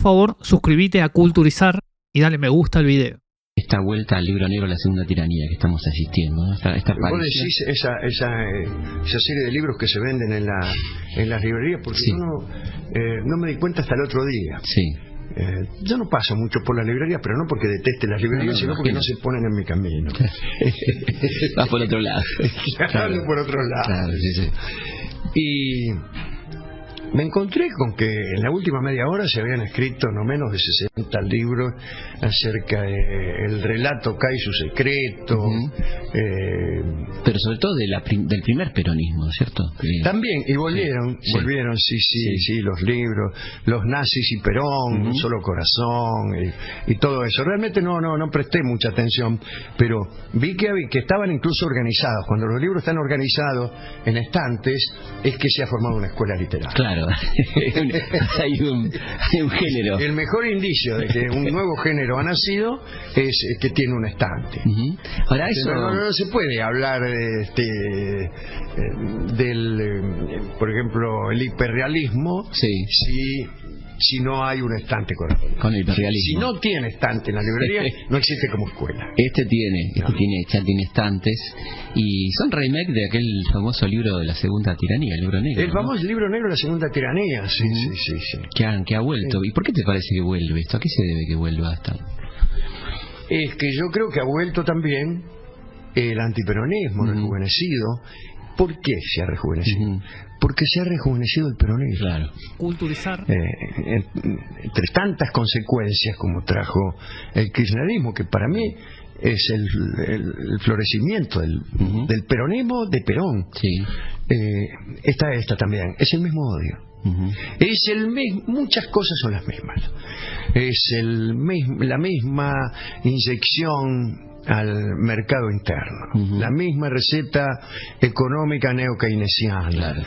Por favor, suscríbete a Culturizar y dale me gusta al video. Esta vuelta al libro negro, la segunda tiranía que estamos asistiendo, ¿no? Esta Vos decís esa serie de libros que se venden en las librerías, porque sí. yo no me di cuenta hasta el otro día. Sí. Yo no paso mucho por las librerías, pero no porque deteste las librerías, sino porque no se ponen en mi camino. Vas por otro lado. Claro, por otro lado. Claro, sí, sí. Y me encontré con que en la última media hora se habían escrito no menos de 60 libros acerca del relato K y su secreto. Pero sobre todo del primer peronismo, ¿cierto? También, y volvieron, sí, los libros, los nazis y Perón, Un solo corazón, y todo eso. Realmente no presté mucha atención, pero vi que estaban incluso organizados. Cuando los libros están organizados en estantes, es que se ha formado una escuela literaria. Claro. hay un género. El mejor indicio de que un nuevo género ha nacido es que tiene un estante. Ahora eso no se puede hablar por ejemplo, el hiperrealismo si no hay un estante con el hiperrealismo. Si no tiene estante en la librería, no existe como escuela. Ya tiene estantes, y son remake de aquel famoso libro de la segunda tiranía, el libro negro. El famoso libro negro de la segunda tiranía, sí. Que ha vuelto. ¿Y por qué te parece que vuelve esto? ¿A qué se debe que vuelva hasta? Es que yo creo que ha vuelto también el antiperonismo rejuvenecido. ¿Por qué se ha rejuvenecido? Porque se ha rejuvenecido el peronismo. Claro. Culturizar. Entre tantas consecuencias como trajo el kirchnerismo, que para mí es el florecimiento del peronismo de Perón. Sí. Está esta también. Es el mismo odio. Es el mismo, muchas cosas son las mismas. Es la misma inyección al mercado interno, la misma receta económica neokeynesiana. Claro.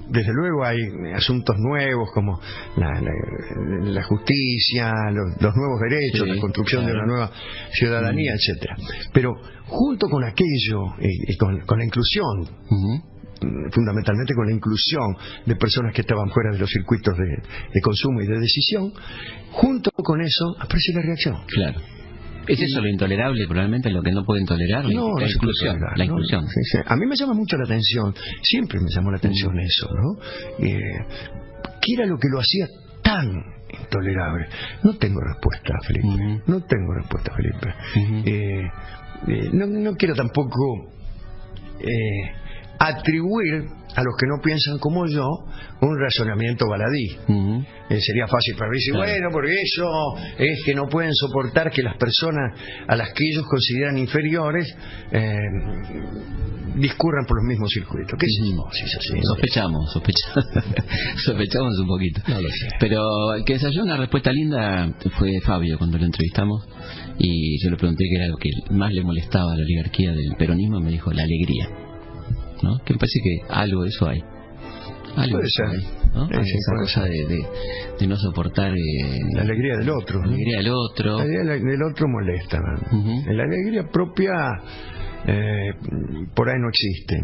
Desde luego hay asuntos nuevos como la justicia, los nuevos derechos, la construcción de una nueva ciudadanía, etcétera. Pero junto con aquello y con la inclusión, fundamentalmente con la inclusión de personas que estaban fuera de los circuitos de consumo y de decisión, junto con eso aparece la reacción. Claro. ¿Es eso lo intolerable, probablemente lo que no pueden tolerar? La inclusión. La inclusión. Sí. A mí me llama mucho la atención, siempre me llamó la atención eso, ¿no? ¿Qué era lo que lo hacía tan intolerable? No tengo respuesta, Felipe. No tengo respuesta, Felipe. No quiero tampoco atribuir a los que no piensan como yo un razonamiento baladí. Sería fácil para mí decir, bueno, porque eso es que no pueden soportar que las personas a las que ellos consideran inferiores discurran por los mismos circuitos. ¿Qué es así? Sospechamos un poquito. No lo sé. Pero el que ensayó una respuesta linda fue Fabio cuando lo entrevistamos, y yo le pregunté qué era lo que más le molestaba a la oligarquía del peronismo, y me dijo la alegría, ¿no? Que me parece que algo de eso hay. Puede ser, ¿no? Esa cosa de no soportar la alegría del otro. La alegría del otro. La alegría del otro molesta. La alegría propia por ahí no existe.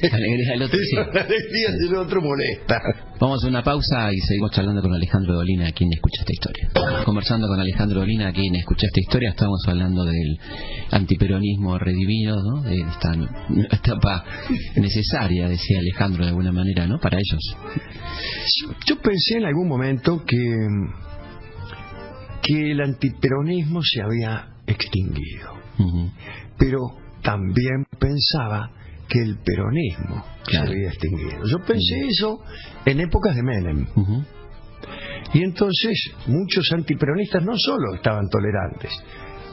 La alegría del otro sí. La alegría del otro molesta. Vamos a una pausa y seguimos charlando con Alejandro Dolina, quien escucha esta historia. Conversando con Alejandro Dolina, quien escucha esta historia, estamos hablando del antiperonismo redimido, ¿no? De esta etapa necesaria, decía Alejandro, de alguna manera, ¿no? Para ellos. Yo pensé en algún momento que el antiperonismo se había extinguido. Pero también pensaba que el peronismo se había extinguido. Yo pensé eso en épocas de Menem. Y entonces muchos antiperonistas no solo estaban tolerantes,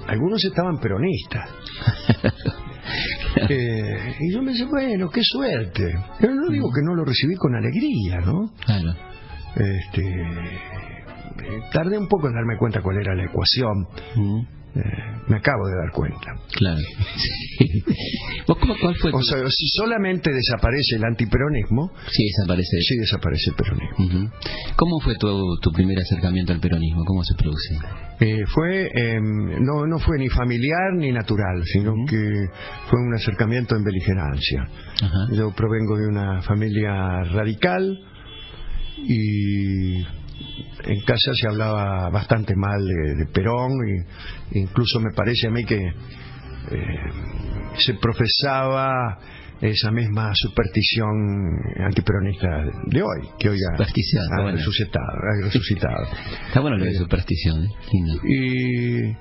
algunos estaban peronistas. Y yo me decía, bueno, qué suerte. Pero no digo que no lo recibí con alegría, ¿no? Claro. Tardé un poco en darme cuenta cuál era la ecuación. Me acabo de dar cuenta. Claro. ¿Cuál fue? O sea, si solamente desaparece el antiperonismo, sí desaparece el peronismo. ¿Cómo fue tu primer acercamiento al peronismo? ¿Cómo se produce? No fue ni familiar ni natural, sino que fue un acercamiento en beligerancia. Yo provengo de una familia radical y en casa se hablaba bastante mal de Perón, y incluso me parece a mí que se profesaba esa misma superstición antiperonista de hoy, que hoy ha resucitado. Está bueno lo de superstición, lindo. Y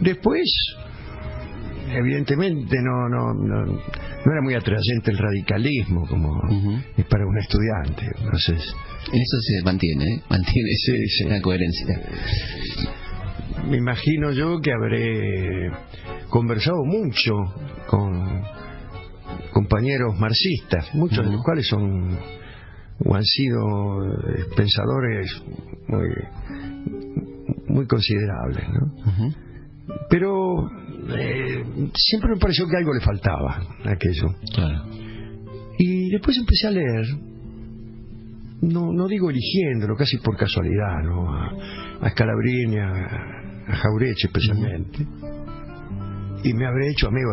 después, evidentemente, no era muy atrayente el radicalismo como es para un estudiante. Entonces, eso se mantiene la coherencia. Me imagino yo que habré conversado mucho con compañeros marxistas, muchos de los cuales son o han sido pensadores muy considerables, ¿no? Pero siempre me pareció que algo le faltaba a aquello. Claro. Y después empecé a leer, no digo eligiéndolo, casi por casualidad, ¿no? A Scalabrini, a Jauretche especialmente. Y me habré hecho amigo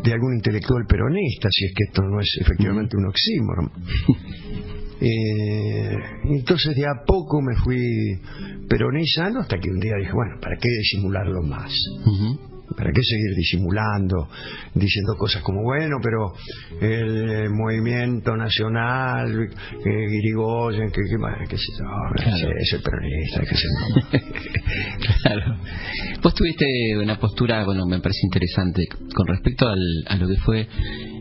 de algún intelectual peronista, si es que esto no es efectivamente un oxímoron. Entonces de a poco me fui peronizando, hasta que un día dije, bueno, ¿para qué disimularlo más? ¿Para qué seguir disimulando, diciendo cosas como, bueno, pero el movimiento nacional, Irigoyen, qué sé yo, claro. Es el peronista, qué sé yo. Claro. Vos tuviste una postura, bueno, me parece interesante, con respecto a lo que fue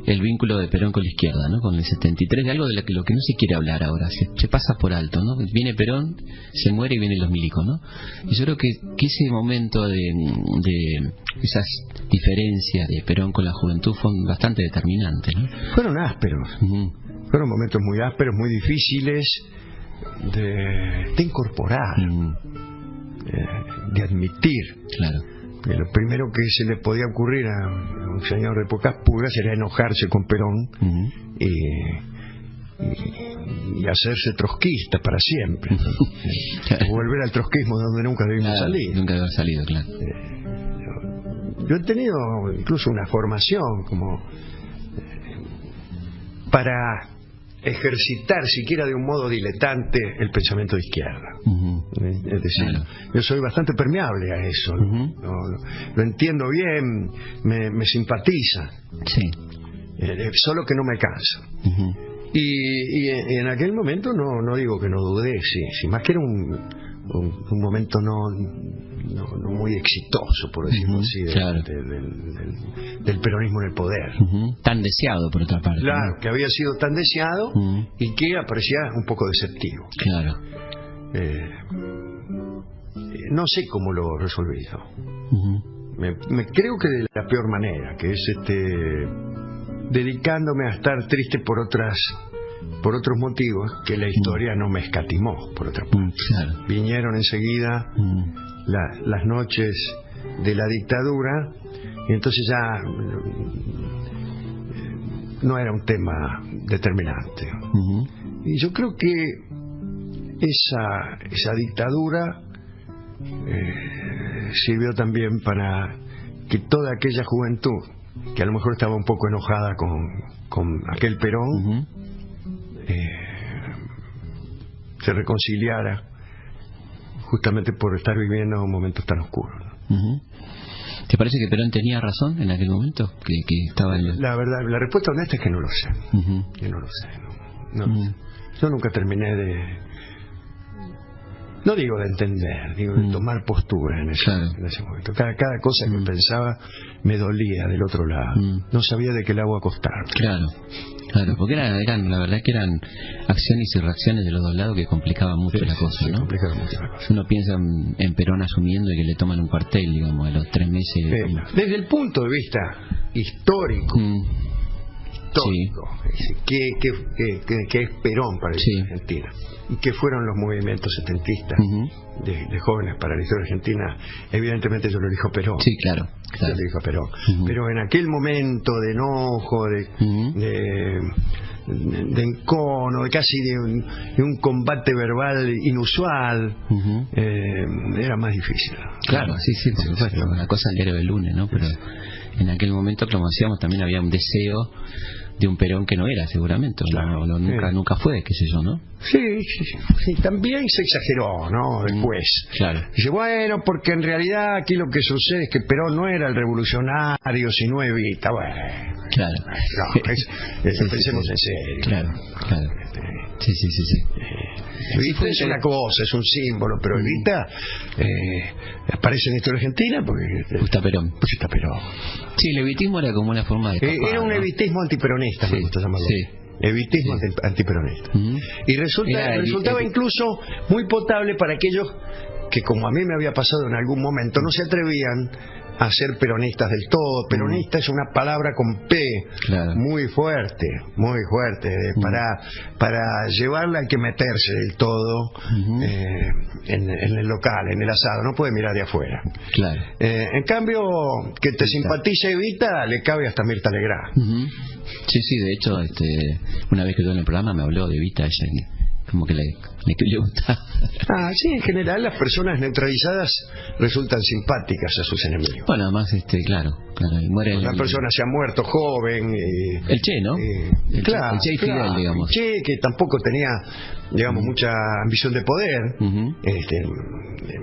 el vínculo de Perón con la izquierda, ¿no? Con el 73, de algo de lo que no se quiere hablar ahora, se pasa por alto, ¿no? Viene Perón, se muere y vienen los milicos, ¿no? Y yo creo que ese momento de esas diferencias de Perón con la juventud fueron bastante determinantes, ¿no? Fueron ásperos, fueron momentos muy ásperos, muy difíciles de incorporar, de admitir. Claro. Lo primero que se le podía ocurrir a un señor de pocas pulgas era enojarse con Perón y hacerse trotskista para siempre. Volver al trotskismo de donde nunca debimos salir. Nunca debimos salido, claro. Yo he tenido incluso una formación como para ejercitar siquiera de un modo diletante el pensamiento de izquierda. Es decir, yo soy bastante permeable a eso, lo entiendo bien, me simpatiza, solo que no me cansa. Y en aquel momento no digo que no dudé, si más que era un momento no muy exitoso, por decirlo así, del peronismo en el poder. Tan deseado, por otra parte. Claro, que había sido tan deseado y que parecía un poco deceptivo. Claro. No sé cómo lo resolví yo. Me creo que de la peor manera, que es dedicándome a estar triste por otros motivos que la historia no me escatimó, por otra parte. Claro. Vinieron enseguida las noches de la dictadura y entonces ya no era un tema determinante. Y yo creo que esa dictadura sirvió también para que toda aquella juventud que a lo mejor estaba un poco enojada con aquel Perón se reconciliara, justamente por estar viviendo momentos tan oscuros. ¿Te parece que Perón tenía razón en aquel momento? Que estaba en La verdad, la respuesta honesta es que no lo sé. Yo no lo sé. Yo nunca terminé no digo de entender, digo de tomar postura en ese momento. Cada cosa que pensaba me dolía del otro lado. No sabía de qué lado acostar. Claro, porque eran la verdad que eran acciones y reacciones de los dos lados que complicaban mucho la cosa, ¿no? Complicaban mucho la cosa. Uno piensa en Perón asumiendo y que le toman un cuartel, digamos, a los 3 meses. Desde el punto de vista histórico, ¿qué es Perón para la Argentina? Y qué fueron los movimientos setentistas de jóvenes para la historia argentina. Evidentemente yo lo elijo Perón. Sí, claro. Yo lo elijo Perón. Pero en aquel momento de enojo, de encono, de casi de un combate verbal inusual, era más difícil. Claro, sí, por supuesto. La cosa del diario del lunes, ¿no? Pero en aquel momento, como decíamos, también había un deseo de un Perón que no era, seguramente, claro, nunca fue, qué sé yo, ¿no? Sí, también se exageró, ¿no? Después. Claro. Dice, bueno, porque en realidad aquí lo que sucede es que Perón no era el revolucionario, sino Evita. Bueno, claro. No, pensemos en serio. Claro. Sí. Evita es una cosa, es un símbolo, pero Evita aparece en la historia argentina porque gusta Perón. Pues está Perón. Sí, el evitismo era como una forma de escapar, era un evitismo antiperonista, me gusta llamarlo. Sí. Evitismo antiperonista. Y resultaba incluso muy potable para aquellos que, como a mí me había pasado en algún momento, no se atrevían a ser peronistas del todo. Peronista es una palabra con P, muy fuerte, para llevarla hay que meterse del todo en el local, en el asado, no puede mirar de afuera. Claro. En cambio, que te simpatice Evita, le cabe hasta Mirta Legrand. Sí, de hecho, una vez que estuve en el programa me habló de Evita, ella como que le gusta. Sí, en general las personas neutralizadas resultan simpáticas a sus enemigos. Bueno, además, claro, muere la persona se ha muerto joven. El Che, ¿no? El Che y Fidel, digamos. El Che, que tampoco tenía, digamos, mucha ambición de poder.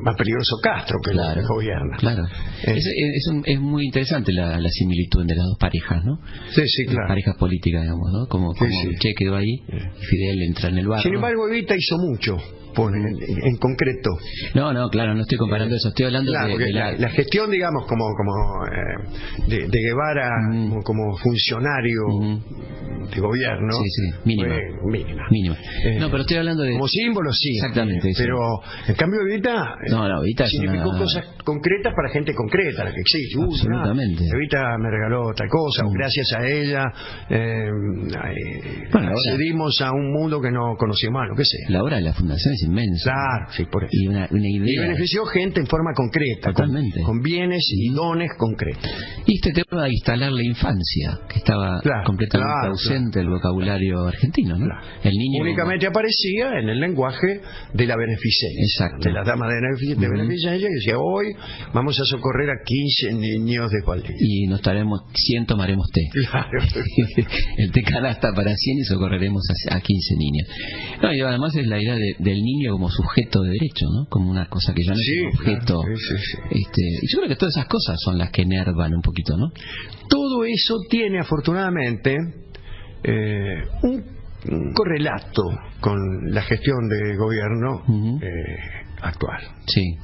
Más peligroso Castro que el gobierno. Claro. Es muy interesante la similitud entre las dos parejas, ¿no? Sí, claro. Parejas políticas, digamos, ¿no? Como el Che quedó ahí y Fidel entra en el barro. Sin embargo, Evita hizo mucho, en concreto. No, claro, no estoy comparando eso, estoy hablando de la gestión, digamos, como de Guevara, como funcionario de gobierno. Mínima. No, pero estoy hablando de... Como símbolo, sí. Exactamente. Pero, en cambio, Evita significó cosas concretas para gente concreta, la que existe. Absolutamente. Evita me regaló tal cosa, gracias a ella accedimos a un mundo que no conocíamos, lo que sea. La obra de la fundación es inmensa. Claro, sí, por eso. Y una idea. Y benefició gente en forma concreta. Totalmente. Con bienes y dones concretos. Y este tema de instalar la infancia, que estaba completamente ausente del vocabulario argentino, ¿no? El niño únicamente aparecía en el lenguaje de la beneficencia. Exacto. De la dama de beneficencia, que decía, hoy vamos a socorrer a 15 niños de Gualdí. Y nos traeremos 100, tomaremos té. Claro. El té canasta para 100 y socorreremos a 15 niños. No, y además es la idea del niño como sujeto de derecho, ¿no? Como una cosa que ya no es un objeto. Y yo creo que todas esas cosas son las que enervan un poquito, ¿no? Todo eso tiene, afortunadamente, un correlato con la gestión de gobierno actual. Sí.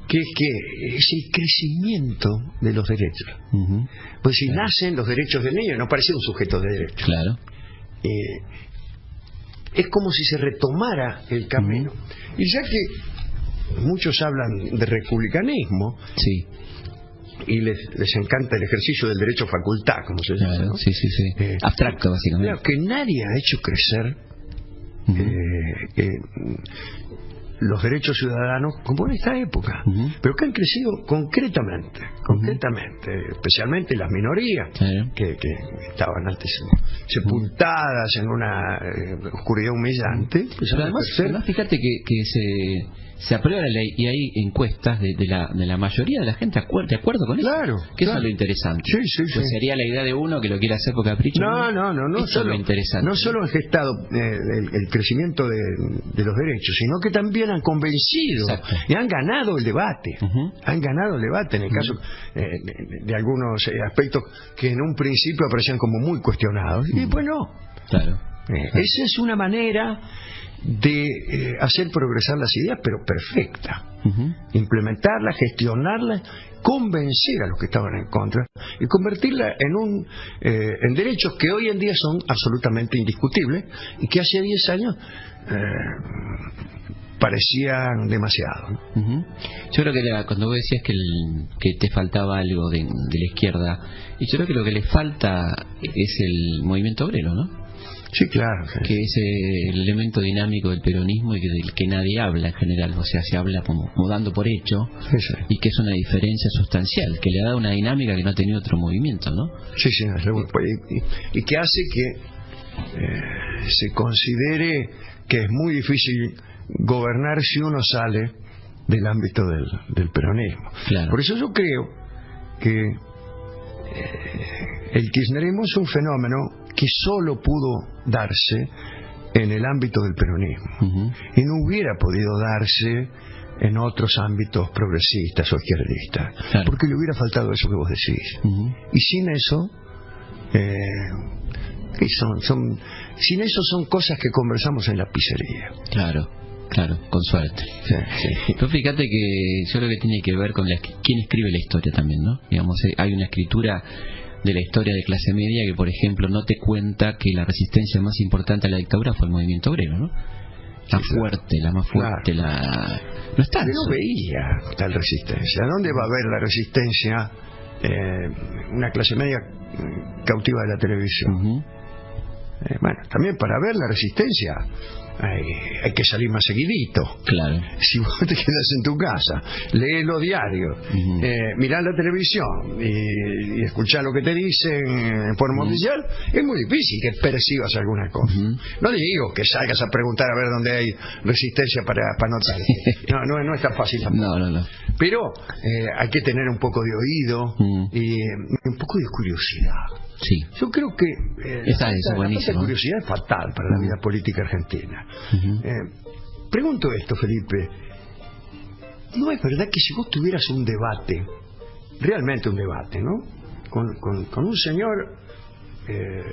Que es el crecimiento de los derechos. Pues si nacen los derechos del niño, no parece un sujeto de derecho. Claro. Es como si se retomara el camino. Y ya que muchos hablan de republicanismo, y les encanta el ejercicio del derecho facultad, como se llama, ¿no? Abstracto, básicamente. Claro, que nadie ha hecho crecer los derechos ciudadanos como en esta época, pero que han crecido concretamente, especialmente las minorías que estaban antes sepultadas en una oscuridad humillante. Pues además, fíjate que se aprueba la ley y hay encuestas de la mayoría de la gente de acuerdo con eso. Claro. Que eso es lo interesante. Pues sería la idea de uno que lo quiere hacer por capricho. No solo, lo interesante. No solo han gestado el crecimiento de los derechos, sino que también han convencido y han ganado el debate. Han ganado el debate en el caso de algunos aspectos que en un principio aparecían como muy cuestionados. Y después no. Claro. Esa es una manera de hacer progresar las ideas, pero perfecta. Implementarla, gestionarla, convencer a los que estaban en contra y convertirla en derechos que hoy en día son absolutamente indiscutibles y que hace 10 años parecían demasiado. Yo creo que cuando vos decías que te faltaba algo de la izquierda, y yo creo que lo que le falta es el movimiento obrero, ¿no? Sí, claro. Que es el elemento dinámico del peronismo y del que nadie habla en general, o sea, se habla como dando por hecho, y que es una diferencia sustancial, que le da una dinámica que no ha tenido otro movimiento, ¿no? Sí, y que hace que se considere que es muy difícil gobernar si uno sale del ámbito del peronismo. Claro. Por eso yo creo que el kirchnerismo es un fenómeno que solo pudo darse en el ámbito del peronismo y no hubiera podido darse en otros ámbitos progresistas o izquierdistas, claro, porque le hubiera faltado eso que vos decís. Y sin eso, sin eso son cosas que conversamos en la pizzería. Claro, con suerte. Sí, sí. Pero fíjate que yo creo que tiene que ver con quién escribe la historia también, ¿no? Digamos, hay una escritura de la historia de clase media que, por ejemplo, no te cuenta que la resistencia más importante a la dictadura fue el movimiento obrero, ¿no? La más fuerte, no está. Yo no veía tal resistencia. ¿Dónde va a haber la resistencia una clase media cautiva de la televisión? Bueno, también para ver la resistencia hay que salir más seguidito. Claro. Si vos te quedas en tu casa, lees los diarios, mirás la televisión y escuchás lo que te dicen en forma oficial, es muy difícil que percibas alguna cosa. No digo que salgas a preguntar a ver dónde hay resistencia para notar. No es tan fácil tampoco. No. Pero hay que tener un poco de oído y un poco de curiosidad. Sí. Yo creo que esa la buenísima curiosidad es fatal para la vida política argentina. Pregunto esto, Felipe. ¿No es verdad que si vos tuvieras un debate, realmente un debate, ¿no? Con un señor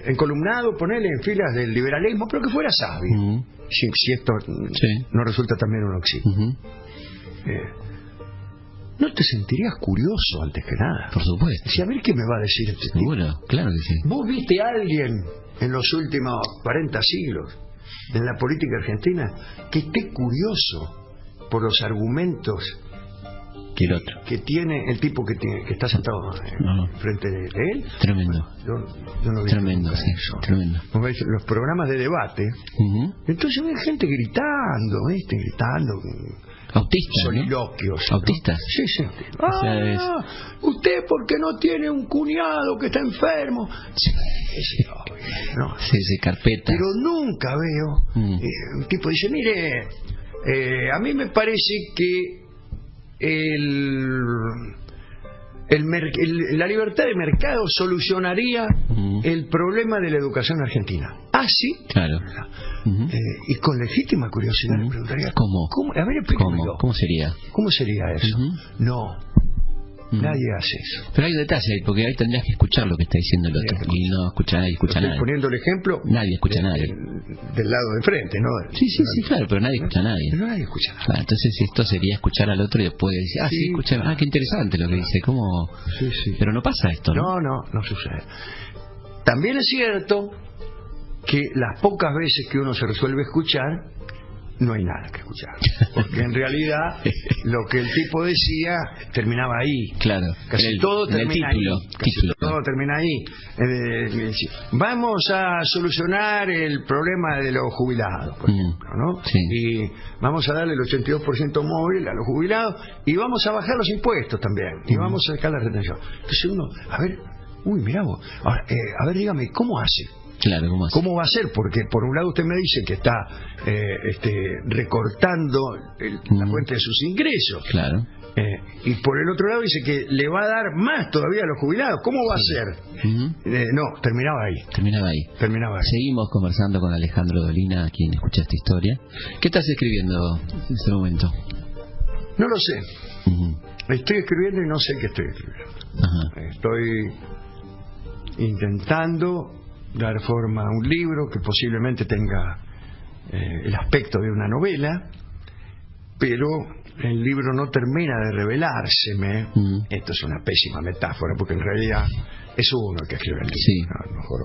encolumnado, ponele en filas del liberalismo, pero que fuera sabio, si esto no resulta también un oxímoron, ¿no te sentirías curioso antes que nada? Por supuesto. Si a ver qué me va a decir este tipo. Seguro, claro que sí. ¿Vos viste a alguien en los últimos 40 siglos en la política argentina que esté curioso por los argumentos que tiene el tipo que está sentado frente de él? Tremendo. Yo no vi tremendo, sí, eso. Tremendo. Los programas de debate, entonces ven gente gritando, Autistas, soliloquios, ¿no? ¿Autistas? Sí. ¿Usted por qué no tiene un cuñado que está enfermo? Sí, no. Sí, carpeta. Pero nunca veo un tipo dice, mire, a mí me parece que la libertad de mercado solucionaría el problema de la educación argentina. Ah, sí. Claro. Y con legítima curiosidad le preguntaría, ¿cómo? A ver, explícamelo. ¿Cómo sería? ¿Cómo sería eso? No. Nadie hace eso. Pero hay un detalle ahí, porque ahí tendrías que escuchar lo que está diciendo el otro. Y no escucha nadie, nadie. Poniendo el ejemplo. Nadie escucha a nadie. Del lado de frente, ¿no? Sí, claro, pero nadie escucha a nadie. Pero nadie escucha a nadie. Claro, entonces esto sería escuchar al otro y después decir, sí, escucha, qué interesante lo que dice, ¿cómo? Sí. Pero no pasa esto, ¿no? No sucede. También es cierto que las pocas veces que uno se resuelve escuchar, no hay nada que escuchar, porque en realidad lo que el tipo decía terminaba ahí. Claro. Casi todo termina ahí. Todo termina ahí. Vamos a solucionar el problema de los jubilados, por ejemplo, ¿no? Sí. Y vamos a darle el 82% móvil a los jubilados y vamos a bajar los impuestos también y vamos a sacar la retención. Entonces uno, mirá vos, ahora, a ver, dígame, ¿cómo hace? Claro, ¿Cómo va a ser? Porque por un lado usted me dice que está recortando la fuente de sus ingresos. Claro. Y por el otro lado dice que le va a dar más todavía a los jubilados. ¿Cómo va a ser? No, terminaba ahí. Seguimos conversando con Alejandro Dolina, a quien escucha esta historia. ¿Qué estás escribiendo en este momento? No lo sé. Estoy escribiendo y no sé qué estoy escribiendo. Estoy intentando dar forma a un libro que posiblemente tenga el aspecto de una novela, pero el libro no termina de revelárseme. Esto es una pésima metáfora, porque en realidad es uno el que escribe el libro. Sí. No, mejor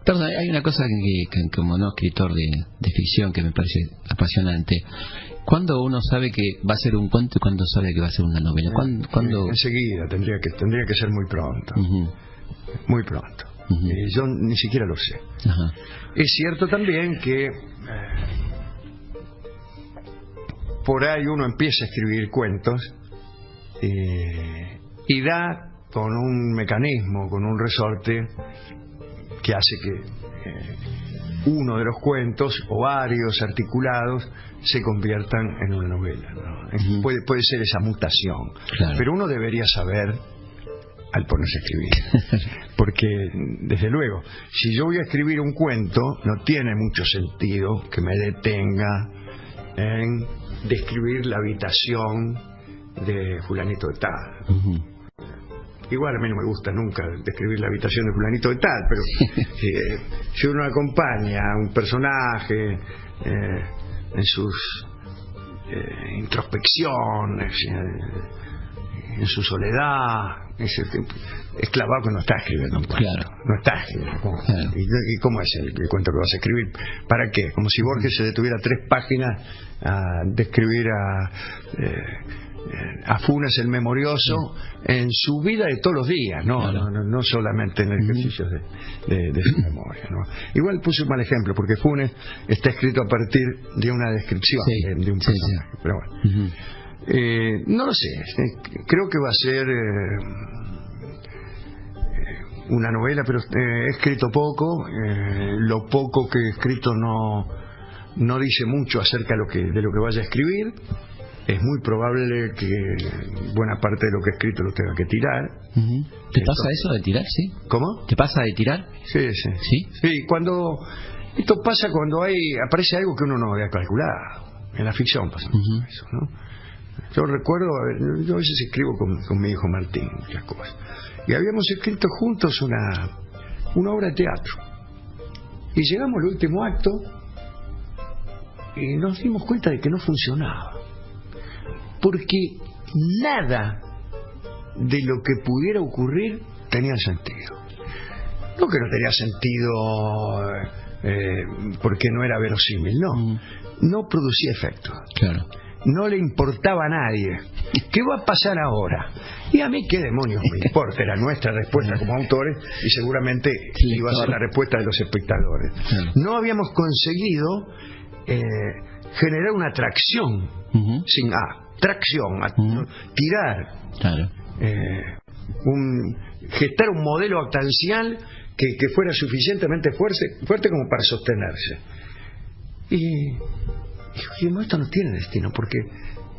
Perdón, hay una cosa que como no escritor de ficción que me parece apasionante. ¿Cuándo uno sabe que va a ser un cuento y cuándo sabe que va a ser una novela? ¿Cuándo? Enseguida, tendría que ser muy pronto. Muy pronto. Yo ni siquiera lo sé. Es cierto también que por ahí uno empieza a escribir cuentos y da con un mecanismo, con un resorte que hace uno de los cuentos o varios articulados se conviertan en una novela, ¿no? Puede ser esa mutación, claro. Pero uno debería saber al ponerse a escribir, porque desde luego, si yo voy a escribir un cuento, no tiene mucho sentido que me detenga en describir la habitación de fulanito de tal. Igual a mí no me gusta nunca describir la habitación de fulanito de tal, pero si uno acompaña a un personaje en sus introspecciones, en su soledad, es clavado que no está escribiendo un cuento. Claro. No está escribiendo. Claro. ¿Y cómo es el cuento que vas a escribir? ¿Para qué? Como si Borges se detuviera 3 páginas a describir a Funes el Memorioso en su vida de todos los días, no solamente en el ejercicio de su memoria, ¿no? Igual puse un mal ejemplo, porque Funes está escrito a partir de una descripción de un personaje, pero bueno. No lo sé, creo que va a ser una novela, pero he escrito poco, lo poco que he escrito no dice mucho acerca de lo que vaya a escribir. Es muy probable que buena parte de lo que he escrito lo tenga que tirar. ¿Te pasa eso de tirar, sí? ¿Cómo? ¿Te pasa de tirar? Sí. Sí, esto pasa cuando aparece algo que uno no había calculado. En la ficción pasa eso, ¿no? Yo recuerdo, yo a veces escribo con mi hijo Martín muchas cosas, y habíamos escrito juntos una obra de teatro, y llegamos al último acto y nos dimos cuenta de que no funcionaba, porque nada de lo que pudiera ocurrir tenía sentido. No que no tenía sentido porque no era verosímil, no producía efecto. Claro. No le importaba a nadie. ¿Qué va a pasar ahora? Y a mí qué demonios me importa, era nuestra respuesta como autores y seguramente iba a ser la respuesta de los espectadores. Claro. No habíamos conseguido generar una atracción sin tracción, tirar, claro. gestar un modelo actancial que fuera suficientemente fuerte como para sostenerse. Y dijimos, esto no tiene destino, porque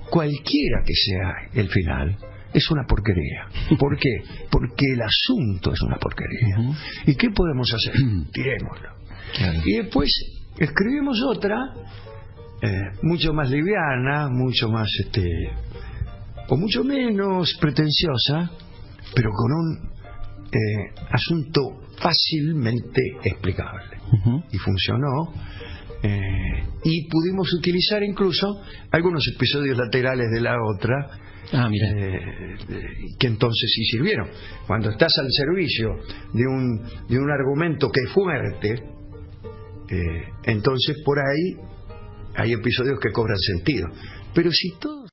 cualquiera que sea el final es una porquería. ¿Por qué? Porque el asunto es una porquería. ¿Y qué podemos hacer? Tirémoslo. Claro. Y después escribimos otra mucho más liviana, mucho más o mucho menos pretenciosa, pero con un asunto fácilmente explicable. Y funcionó. Y pudimos utilizar incluso algunos episodios laterales de la otra, que entonces sí sirvieron. Cuando estás al servicio de un argumento que es fuerte, entonces por ahí hay episodios que cobran sentido. Pero si todos